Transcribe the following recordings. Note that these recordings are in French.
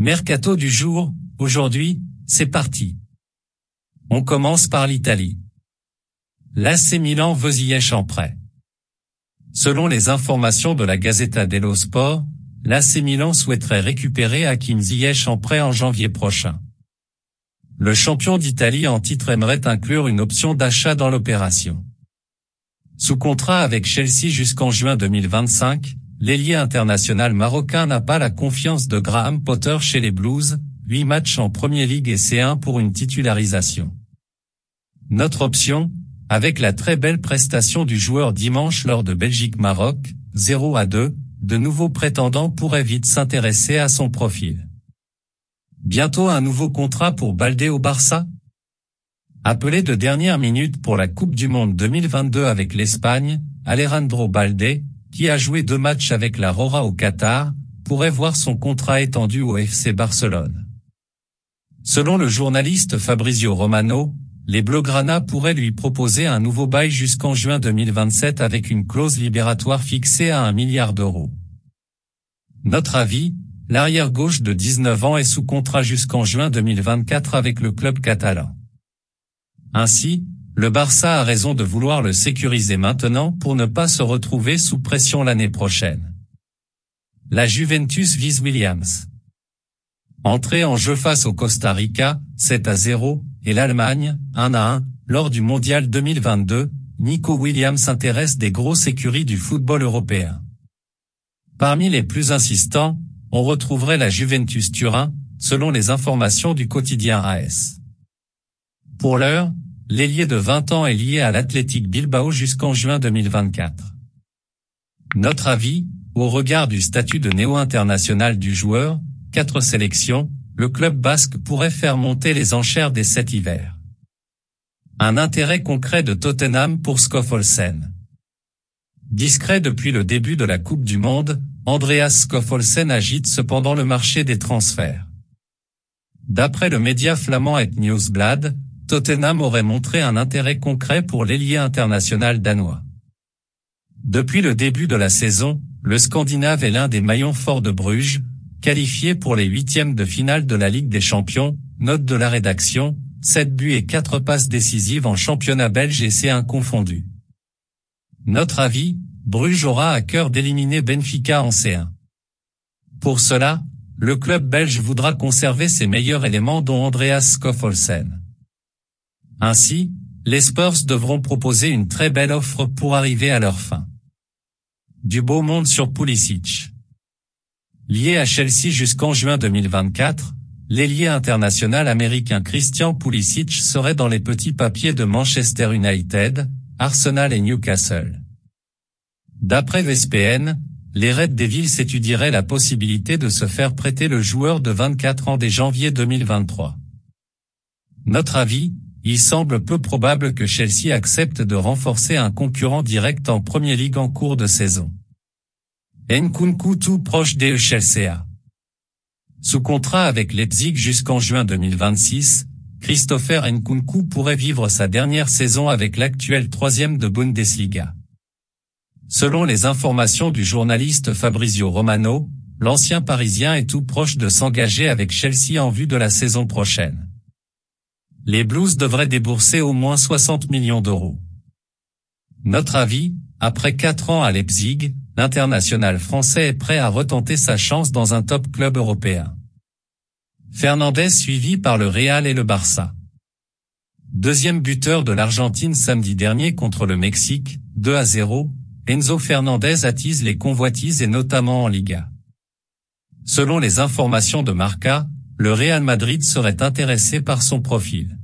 Mercato du jour, aujourd'hui, c'est parti. On commence par l'Italie. L'AC Milan veut Ziyech en prêt. Selon les informations de la Gazzetta dello Sport, l'AC Milan souhaiterait récupérer Hakim Ziyech en prêt en janvier prochain. Le champion d'Italie en titre aimerait inclure une option d'achat dans l'opération. Sous contrat avec Chelsea jusqu'en juin 2025, l'ailier international marocain n'a pas la confiance de Graham Potter chez les Blues, 8 matchs en Premier League et C1 pour une titularisation. Notre option, avec la très belle prestation du joueur dimanche lors de Belgique-Maroc, 0-2, de nouveaux prétendants pourraient vite s'intéresser à son profil. Bientôt un nouveau contrat pour Baldé au Barça? Appelé de dernière minute pour la Coupe du Monde 2022 avec l'Espagne, Alejandro Baldé, qui a joué 2 matchs avec la Roja au Qatar, pourrait voir son contrat étendu au FC Barcelone. Selon le journaliste Fabrizio Romano, les Blaugrana pourraient lui proposer un nouveau bail jusqu'en juin 2027 avec une clause libératoire fixée à 1 milliard d'euros. Notre avis, l'arrière gauche de 19 ans est sous contrat jusqu'en juin 2024 avec le club catalan. Ainsi, le Barça a raison de vouloir le sécuriser maintenant pour ne pas se retrouver sous pression l'année prochaine. La Juventus vise Williams. Entrée en jeu face au Costa Rica, 7-0, et l'Allemagne, 1-1, lors du Mondial 2022, Nico Williams intéresse des grosses écuries du football européen. Parmi les plus insistants, on retrouverait la Juventus Turin, selon les informations du quotidien AS. Pour l'heure, l'ailier de 20 ans est lié à l'Athletic Bilbao jusqu'en juin 2024. Notre avis, au regard du statut de néo-international du joueur, 4 sélections, le club basque pourrait faire monter les enchères dès cet hiver. Un intérêt concret de Tottenham pour Skoffolsen. Discret depuis le début de la Coupe du Monde, Andreas Skoffolsen agite cependant le marché des transferts. D'après le média flamand Het Nieuwsblad, Tottenham aurait montré un intérêt concret pour l'ailier international danois. Depuis le début de la saison, le Scandinave est l'un des maillons forts de Bruges, qualifié pour les 8e de finale de la Ligue des Champions, note de la rédaction, 7 buts et 4 passes décisives en championnat belge et C1 confondu. Notre avis, Bruges aura à cœur d'éliminer Benfica en C1. Pour cela, le club belge voudra conserver ses meilleurs éléments dont Andreas Skoffolsen. Ainsi, les Spurs devront proposer une très belle offre pour arriver à leur fin. Du beau monde sur Pulisic. Lié à Chelsea jusqu'en juin 2024, l'ailier international américain Christian Pulisic serait dans les petits papiers de Manchester United, Arsenal et Newcastle. D'après VSPN, les Red Devils étudieraient la possibilité de se faire prêter le joueur de 24 ans dès janvier 2023. Notre avis, il semble peu probable que Chelsea accepte de renforcer un concurrent direct en Premier League en cours de saison. Nkunku tout proche des Chelsea. Sous contrat avec Leipzig jusqu'en juin 2026, Christopher Nkunku pourrait vivre sa dernière saison avec l'actuel 3e de Bundesliga. Selon les informations du journaliste Fabrizio Romano, l'ancien Parisien est tout proche de s'engager avec Chelsea en vue de la saison prochaine. Les Blues devraient débourser au moins 60 millions d'euros. Notre avis, après 4 ans à Leipzig, l'international français est prêt à retenter sa chance dans un top club européen. Fernandez suivi par le Real et le Barça. Deuxième buteur de l'Argentine samedi dernier contre le Mexique, 2-0, Enzo Fernandez attise les convoitises et notamment en Liga. Selon les informations de Marca, le Real Madrid serait intéressé par son profil.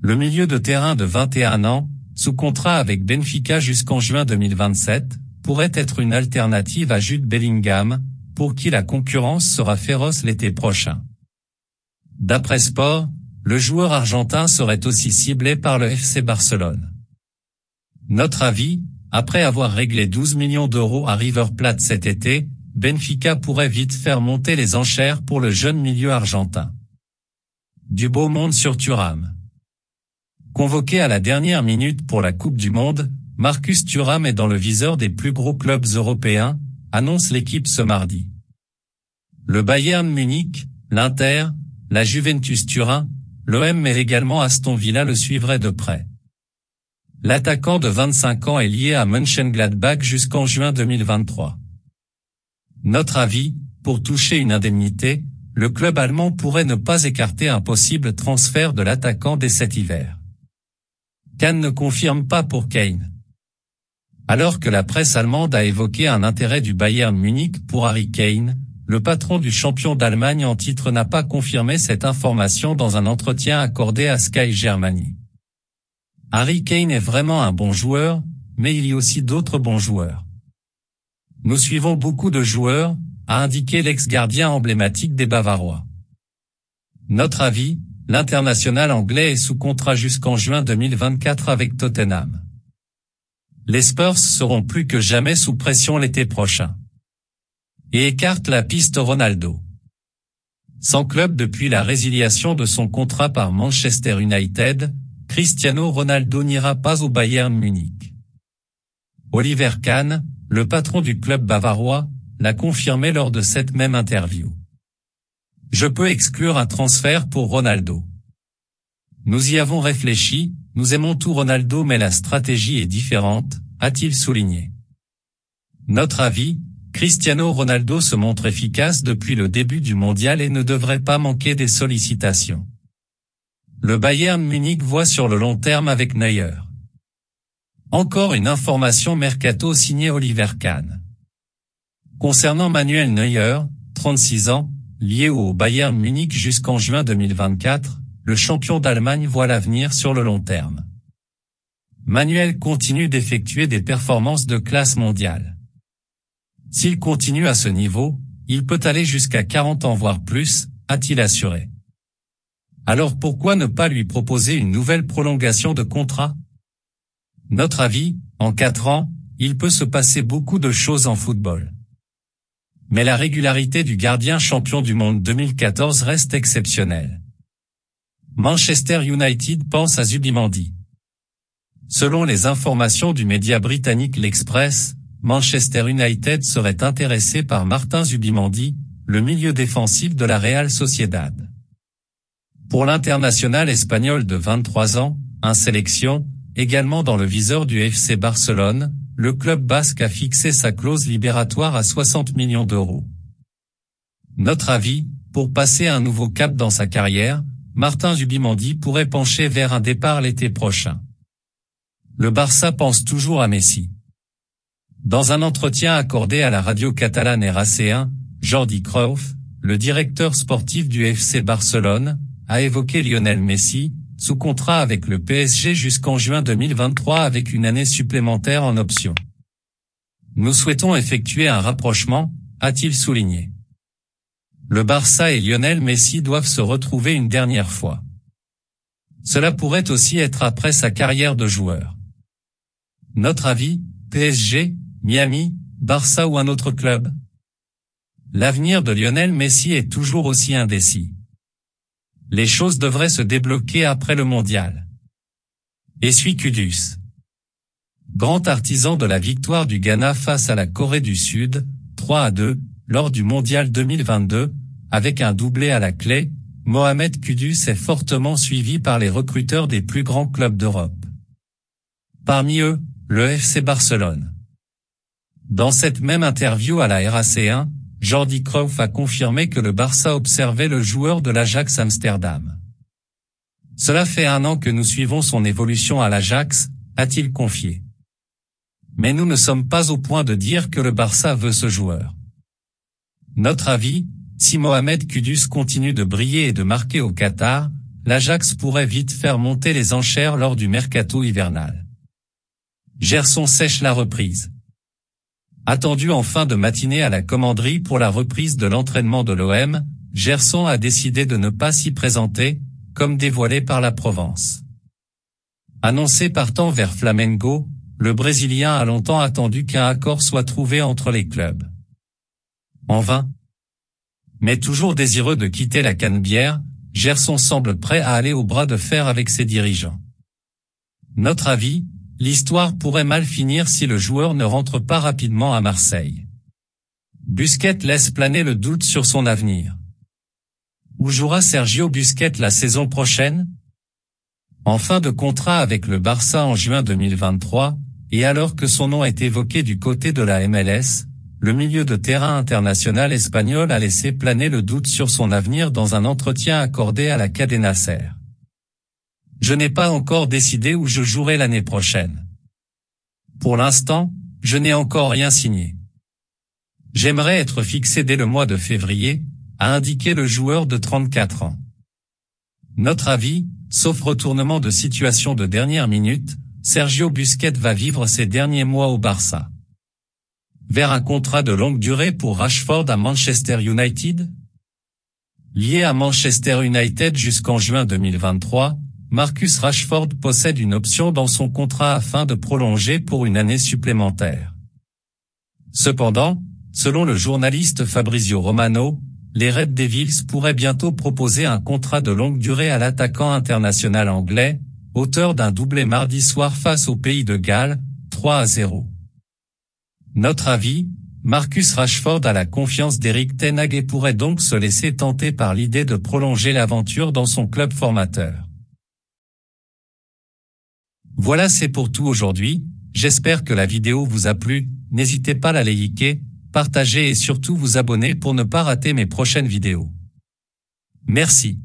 Le milieu de terrain de 21 ans, sous contrat avec Benfica jusqu'en juin 2027, pourrait être une alternative à Jude Bellingham, pour qui la concurrence sera féroce l'été prochain. D'après Sport, le joueur argentin serait aussi ciblé par le FC Barcelone. Notre avis, après avoir réglé 12 millions d'euros à River Plate cet été, Benfica pourrait vite faire monter les enchères pour le jeune milieu argentin. Du beau monde sur Thuram. Convoqué à la dernière minute pour la Coupe du Monde, Marcus Thuram est dans le viseur des plus gros clubs européens, annonce l'équipe ce mardi. Le Bayern Munich, l'Inter, la Juventus Turin, l'OM mais également Aston Villa le suivraient de près. L'attaquant de 25 ans est lié à Mönchengladbach jusqu'en juin 2023. Notre avis, pour toucher une indemnité, le club allemand pourrait ne pas écarter un possible transfert de l'attaquant dès cet hiver. Cannes ne confirme pas pour Kane. Alors que la presse allemande a évoqué un intérêt du Bayern Munich pour Harry Kane, le patron du champion d'Allemagne en titre n'a pas confirmé cette information dans un entretien accordé à Sky Germany. Harry Kane est vraiment un bon joueur, mais il y a aussi d'autres bons joueurs. Nous suivons beaucoup de joueurs, a indiqué l'ex-gardien emblématique des Bavarois. Notre avis, l'international anglais est sous contrat jusqu'en juin 2024 avec Tottenham. Les Spurs seront plus que jamais sous pression l'été prochain. Et écarte la piste Ronaldo. Sans club depuis la résiliation de son contrat par Manchester United, Cristiano Ronaldo n'ira pas au Bayern Munich. Oliver Kahn, le patron du club bavarois, l'a confirmé lors de cette même interview. Je peux exclure un transfert pour Ronaldo. Nous y avons réfléchi, nous aimons tout Ronaldo mais la stratégie est différente, a-t-il souligné. Notre avis, Cristiano Ronaldo se montre efficace depuis le début du mondial et ne devrait pas manquer des sollicitations. Le Bayern Munich voit sur le long terme avec Neuer. Encore une information mercato signée Oliver Kahn. Concernant Manuel Neuer, 36 ans, lié au Bayern Munich jusqu'en juin 2024, le champion d'Allemagne voit l'avenir sur le long terme. Manuel continue d'effectuer des performances de classe mondiale. S'il continue à ce niveau, il peut aller jusqu'à 40 ans voire plus, a-t-il assuré. Alors pourquoi ne pas lui proposer une nouvelle prolongation de contrat? Notre avis, en 4 ans, il peut se passer beaucoup de choses en football. Mais la régularité du gardien champion du monde 2014 reste exceptionnelle. Manchester United pense à Zubimendi. Selon les informations du média britannique L'Express, Manchester United serait intéressé par Martin Zubimendi, le milieu défensif de la Real Sociedad. Pour l'international espagnol de 23 ans, un sélection, également dans le viseur du FC Barcelone, le club basque a fixé sa clause libératoire à 60 millions d'euros. Notre avis, pour passer un nouveau cap dans sa carrière, Martin Zubimendi pourrait pencher vers un départ l'été prochain. Le Barça pense toujours à Messi. Dans un entretien accordé à la radio catalane RAC1, Jordi Cruyff, le directeur sportif du FC Barcelone, a évoqué Lionel Messi, sous contrat avec le PSG jusqu'en juin 2023 avec une année supplémentaire en option. Nous souhaitons effectuer un rapprochement, a-t-il souligné. Le Barça et Lionel Messi doivent se retrouver une dernière fois. Cela pourrait aussi être après sa carrière de joueur. Notre avis, PSG, Miami, Barça ou un autre club? L'avenir de Lionel Messi est toujours aussi indécis. Les choses devraient se débloquer après le mondial. Essuie Kudus. Grand artisan de la victoire du Ghana face à la Corée du Sud, 3-2, lors du mondial 2022, avec un doublé à la clé, Mohamed Kudus est fortement suivi par les recruteurs des plus grands clubs d'Europe. Parmi eux, le FC Barcelone. Dans cette même interview à la RAC1, Jordi Cruyff a confirmé que le Barça observait le joueur de l'Ajax Amsterdam. Cela fait 1 an que nous suivons son évolution à l'Ajax, a-t-il confié. Mais nous ne sommes pas au point de dire que le Barça veut ce joueur. Notre avis, si Mohamed Kudus continue de briller et de marquer au Qatar, l'Ajax pourrait vite faire monter les enchères lors du mercato hivernal. Gerson sèche la reprise. Attendu en fin de matinée à la commanderie pour la reprise de l'entraînement de l'OM, Gerson a décidé de ne pas s'y présenter, comme dévoilé par la Provence. Annoncé partant vers Flamengo, le Brésilien a longtemps attendu qu'un accord soit trouvé entre les clubs. En vain. Mais toujours désireux de quitter la Canebière, Gerson semble prêt à aller au bras de fer avec ses dirigeants. Notre avis, l'histoire pourrait mal finir si le joueur ne rentre pas rapidement à Marseille. Busquets laisse planer le doute sur son avenir. Où jouera Sergio Busquets la saison prochaine? En fin de contrat avec le Barça en juin 2023, et alors que son nom est évoqué du côté de la MLS, le milieu de terrain international espagnol a laissé planer le doute sur son avenir dans un entretien accordé à la Cadena Ser. Je n'ai pas encore décidé où je jouerai l'année prochaine. Pour l'instant, je n'ai encore rien signé. J'aimerais être fixé dès le mois de février, a indiqué le joueur de 34 ans. Notre avis, sauf retournement de situation de dernière minute, Sergio Busquets va vivre ses derniers mois au Barça. Vers un contrat de longue durée pour Rashford à Manchester United? Lié à Manchester United jusqu'en juin 2023, Marcus Rashford possède une option dans son contrat afin de prolonger pour une année supplémentaire. Cependant, selon le journaliste Fabrizio Romano, les Red Devils pourraient bientôt proposer un contrat de longue durée à l'attaquant international anglais, auteur d'un doublé mardi soir face au Pays de Galles, 3-0. Notre avis, Marcus Rashford a la confiance d'Erik ten Hag et pourrait donc se laisser tenter par l'idée de prolonger l'aventure dans son club formateur. Voilà, c'est pour tout aujourd'hui, j'espère que la vidéo vous a plu, n'hésitez pas à la liker, partager et surtout vous abonner pour ne pas rater mes prochaines vidéos. Merci.